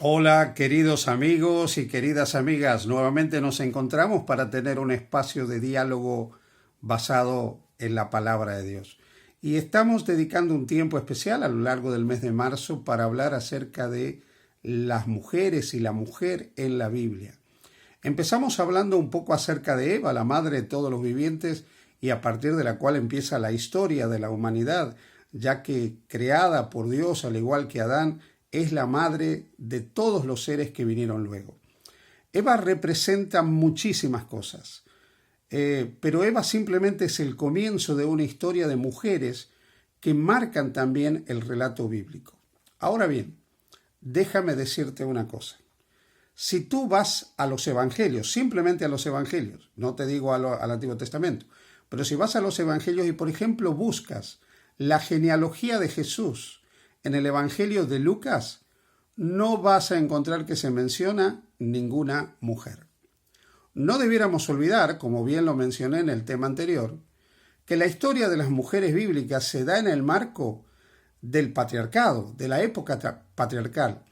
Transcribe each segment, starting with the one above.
Hola, queridos amigos y queridas amigas. Nuevamente nos encontramos para tener un espacio de diálogo basado en la palabra de Dios. Y estamos dedicando un tiempo especial a lo largo del mes de marzo para hablar acerca de las mujeres y la mujer en la Biblia. Empezamos hablando un poco acerca de Eva, la madre de todos los vivientes, y a partir de la cual empieza la historia de la humanidad, ya que creada por Dios, al igual que Adán, es la madre de todos los seres que vinieron luego. Eva representa muchísimas cosas, pero Eva simplemente es el comienzo de una historia de mujeres que marcan también el relato bíblico. Ahora bien, déjame decirte una cosa. Si tú vas a los evangelios, simplemente a los evangelios, no te digo al Antiguo Testamento, pero si vas a los evangelios y, por ejemplo, buscas la genealogía de Jesús en el evangelio de Lucas, no vas a encontrar que se menciona ninguna mujer. No debiéramos olvidar, como bien lo mencioné en el tema anterior, que la historia de las mujeres bíblicas se da en el marco del patriarcado, de la época patriarcal,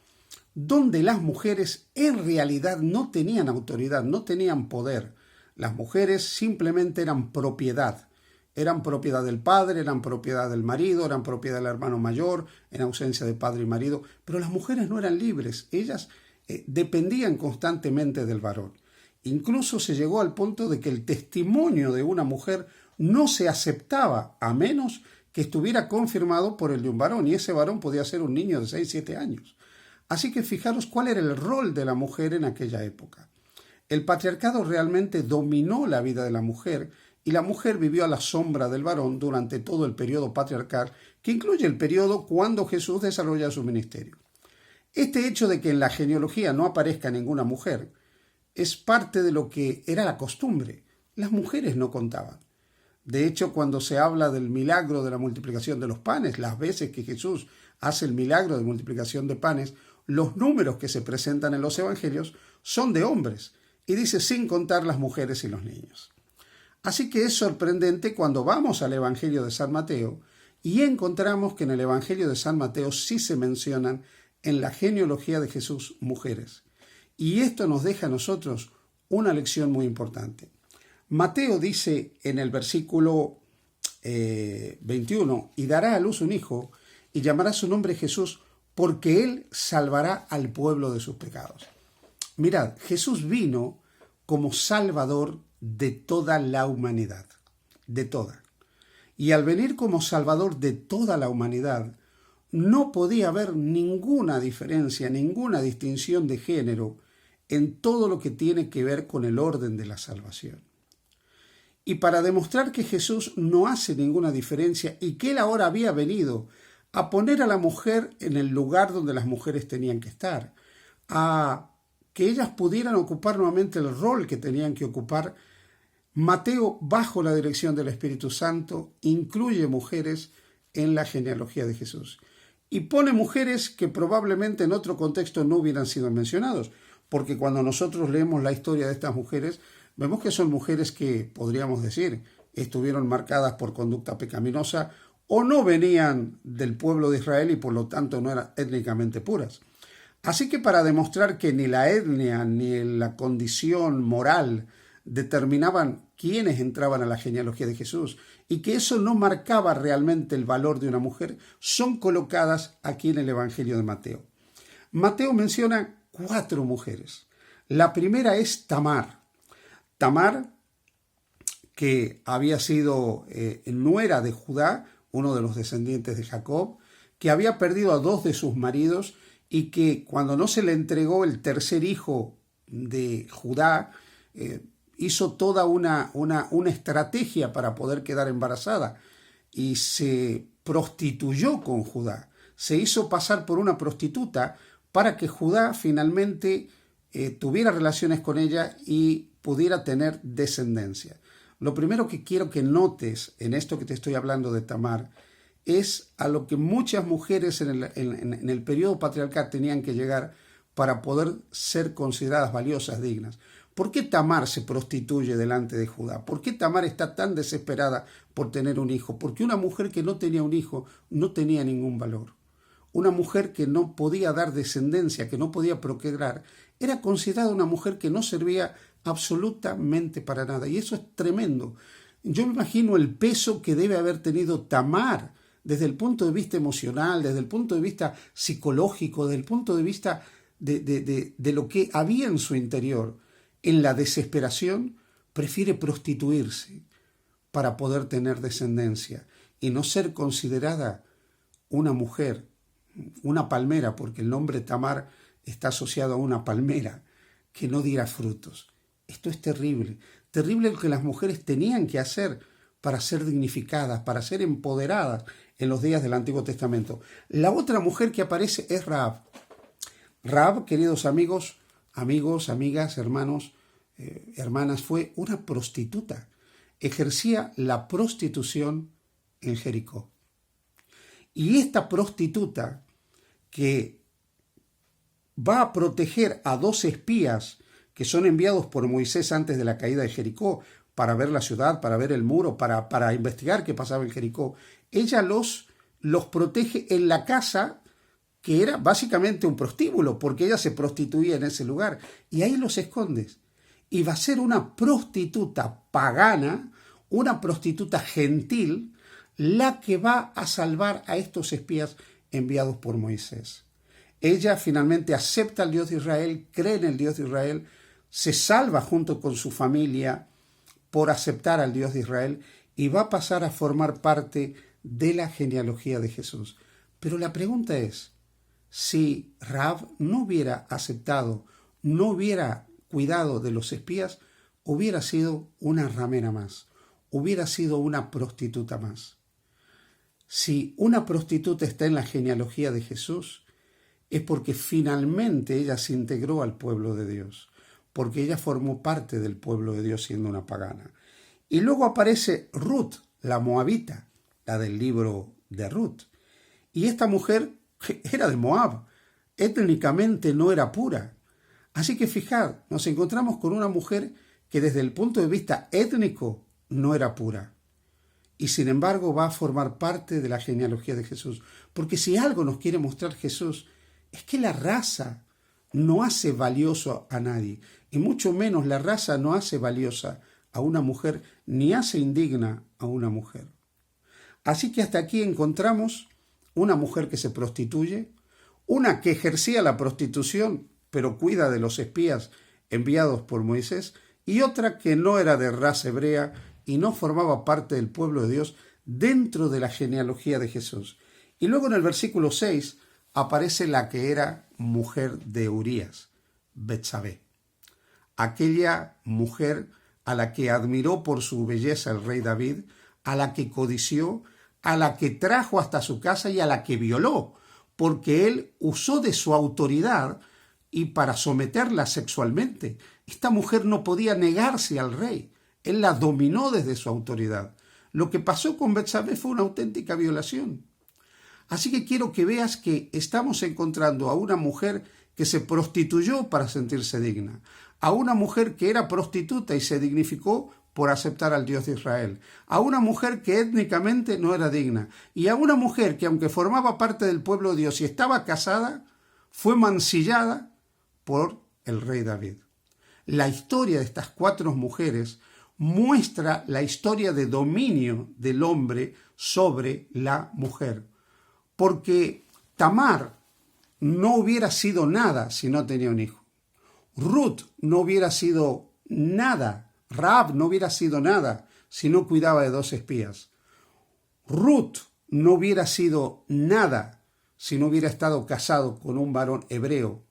donde las mujeres en realidad no tenían autoridad, no tenían poder. Las mujeres simplemente eran propiedad del padre, eran propiedad del marido, eran propiedad del hermano mayor, en ausencia de padre y marido, pero las mujeres no eran libres, ellas dependían constantemente del varón. Incluso se llegó al punto de que el testimonio de una mujer no se aceptaba a menos que estuviera confirmado por el de un varón, y ese varón podía ser un niño de 6, 7 años. Así que fijaros cuál era el rol de la mujer en aquella época. El patriarcado realmente dominó la vida de la mujer y la mujer vivió a la sombra del varón durante todo el periodo patriarcal, que incluye el periodo cuando Jesús desarrolla su ministerio. Este hecho de que en la genealogía no aparezca ninguna mujer es parte de lo que era la costumbre. Las mujeres no contaban. De hecho, cuando se habla del milagro de la multiplicación de los panes, las veces que Jesús hace el milagro de multiplicación de panes, los números que se presentan en los evangelios son de hombres, y dice sin contar las mujeres y los niños. Así que es sorprendente cuando vamos al Evangelio de San Mateo y encontramos que en el Evangelio de San Mateo sí se mencionan en la genealogía de Jesús mujeres. Y esto nos deja a nosotros una lección muy importante. Mateo dice en el versículo 21, y dará a luz un hijo y llamará su nombre Jesús, porque él salvará al pueblo de sus pecados. Mirad, Jesús vino como salvador de toda la humanidad, de toda. Y al venir como salvador de toda la humanidad, no podía haber ninguna diferencia, ninguna distinción de género en todo lo que tiene que ver con el orden de la salvación. Y para demostrar que Jesús no hace ninguna diferencia y que él ahora había venido a poner a la mujer en el lugar donde las mujeres tenían que estar, a que ellas pudieran ocupar nuevamente el rol que tenían que ocupar, Mateo, bajo la dirección del Espíritu Santo, incluye mujeres en la genealogía de Jesús. Y pone mujeres que probablemente en otro contexto no hubieran sido mencionados, porque cuando nosotros leemos la historia de estas mujeres, vemos que son mujeres que, podríamos decir, estuvieron marcadas por conducta pecaminosa o no venían del pueblo de Israel y por lo tanto no eran étnicamente puras. Así que para demostrar que ni la etnia ni la condición moral determinaban quiénes entraban a la genealogía de Jesús y que eso no marcaba realmente el valor de una mujer, son colocadas aquí en el Evangelio de Mateo. Mateo menciona 4 mujeres. La primera es Tamar. Tamar, que había sido nuera de Judá, uno de los descendientes de Jacob, que había perdido a 2 de sus maridos y que cuando no se le entregó el tercer hijo de Judá, hizo toda una estrategia para poder quedar embarazada y se prostituyó con Judá. Se hizo pasar por una prostituta para que Judá finalmente tuviera relaciones con ella y pudiera tener descendencia. Lo primero que quiero que notes en esto que te estoy hablando de Tamar es a lo que muchas mujeres en el periodo patriarcal tenían que llegar para poder ser consideradas valiosas, dignas. ¿Por qué Tamar se prostituye delante de Judá? ¿Por qué Tamar está tan desesperada por tener un hijo? Porque una mujer que no tenía un hijo no tenía ningún valor. una mujer que no podía dar descendencia, que no podía procrear, era considerada una mujer que no servía absolutamente para nada. Y eso es tremendo. Yo me imagino el peso que debe haber tenido Tamar desde el punto de vista emocional, desde el punto de vista psicológico, desde el punto de vista de lo que había en su interior. En la desesperación prefiere prostituirse para poder tener descendencia y no ser considerada una mujer, una palmera, porque el nombre Tamar está asociado a una palmera que no diera frutos. Esto es terrible, terrible lo que las mujeres tenían que hacer para ser dignificadas, para ser empoderadas en los días del Antiguo Testamento. La otra mujer que aparece es Rahab. Rahab, queridos amigos, amigas, hermanos, hermanas, fue una prostituta. Ejercía la prostitución en Jericó. Y esta prostituta que va a proteger a 2 espías que son enviados por Moisés antes de la caída de Jericó para ver la ciudad, para ver el muro, para investigar qué pasaba en Jericó, ella los protege en la casa que era básicamente un prostíbulo, porque ella se prostituía en ese lugar, y ahí los escondes. Y va a ser una prostituta pagana, una prostituta gentil, la que va a salvar a estos espías enviados por Moisés. Ella finalmente acepta al Dios de Israel, cree en el Dios de Israel, se salva junto con su familia por aceptar al Dios de Israel y va a pasar a formar parte de la genealogía de Jesús. Pero la pregunta es, si Rahab no hubiera aceptado, no hubiera cuidado de los espías, hubiera sido una ramera más, hubiera sido una prostituta más. Si una prostituta está en la genealogía de Jesús, es porque finalmente ella se integró al pueblo de Dios, porque ella formó parte del pueblo de Dios siendo una pagana. Y luego aparece Ruth, la moabita, la del libro de Ruth. Y esta mujer era de Moab, étnicamente no era pura. Así que fijad, nos encontramos con una mujer que desde el punto de vista étnico no era pura. Y sin embargo va a formar parte de la genealogía de Jesús. Porque si algo nos quiere mostrar Jesús, es que la raza no hace valioso a nadie. Y mucho menos la raza no hace valiosa a una mujer, ni hace indigna a una mujer. Así que hasta aquí encontramos una mujer que se prostituye, una que ejercía la prostitución, pero cuida de los espías enviados por Moisés, y otra que no era de raza hebrea y no formaba parte del pueblo de Dios dentro de la genealogía de Jesús. Y luego en el versículo 6 aparece la que era mujer de Urías, Betsabé, aquella mujer a la que admiró por su belleza el rey David, a la que codició, a la que trajo hasta su casa y a la que violó, porque él usó de su autoridad y para someterla sexualmente. Esta mujer no podía negarse al rey, él la dominó desde su autoridad. Lo que pasó con Betsabé fue una auténtica violación. Así que quiero que veas que estamos encontrando a una mujer que se prostituyó para sentirse digna, a una mujer que era prostituta y se dignificó por aceptar al Dios de Israel, a una mujer que étnicamente no era digna, y a una mujer que aunque formaba parte del pueblo de Dios y estaba casada, fue mancillada por el rey David. La historia de estas 4 mujeres muestra la historia de dominio del hombre sobre la mujer, porque Tamar no hubiera sido nada si no tenía un hijo. Ruth no hubiera sido nada, Rahab no hubiera sido nada si no cuidaba de 2 espías. Ruth no hubiera sido nada si no hubiera estado casado con un varón hebreo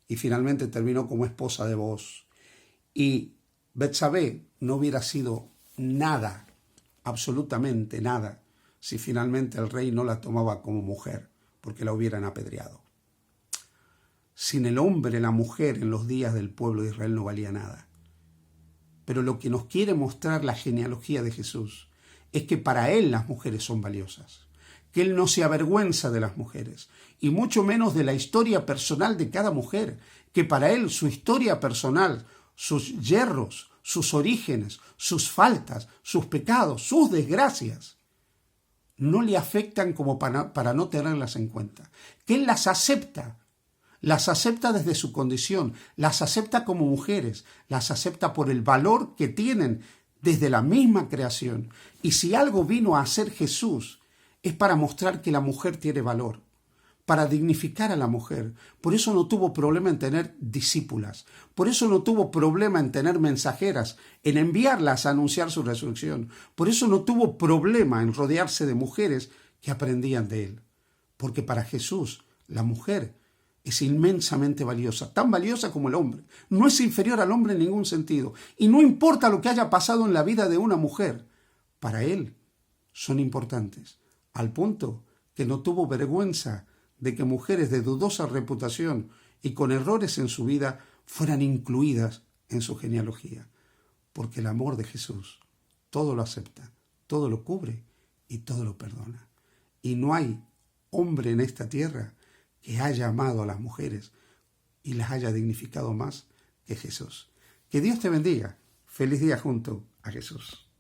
y finalmente terminó como esposa de Booz. Y Betsabé no hubiera sido nada, absolutamente nada, si finalmente el rey no la tomaba como mujer, porque la hubieran apedreado. Sin el hombre, la mujer en los días del pueblo de Israel no valía nada. Pero lo que nos quiere mostrar la genealogía de Jesús es que para él las mujeres son valiosas, que él no se avergüenza de las mujeres, y mucho menos de la historia personal de cada mujer, que para él su historia personal, sus yerros, sus orígenes, sus faltas, sus pecados, sus desgracias, no le afectan como para no tenerlas en cuenta, que Él las acepta desde su condición, las acepta como mujeres, las acepta por el valor que tienen desde la misma creación. Y si algo vino a hacer Jesús, es para mostrar que la mujer tiene valor, para dignificar a la mujer. Por eso no tuvo problema en tener discípulas, por eso no tuvo problema en tener mensajeras, en enviarlas a anunciar su resurrección, por eso no tuvo problema en rodearse de mujeres que aprendían de Él. Porque para Jesús, la mujer es inmensamente valiosa, tan valiosa como el hombre. No es inferior al hombre en ningún sentido. Y no importa lo que haya pasado en la vida de una mujer, para Él son importantes, al punto que no tuvo vergüenza de que mujeres de dudosa reputación y con errores en su vida fueran incluidas en su genealogía. Porque el amor de Jesús todo lo acepta, todo lo cubre y todo lo perdona. Y no hay hombre en esta tierra que haya amado a las mujeres y las haya dignificado más que Jesús. Que Dios te bendiga. Feliz día junto a Jesús.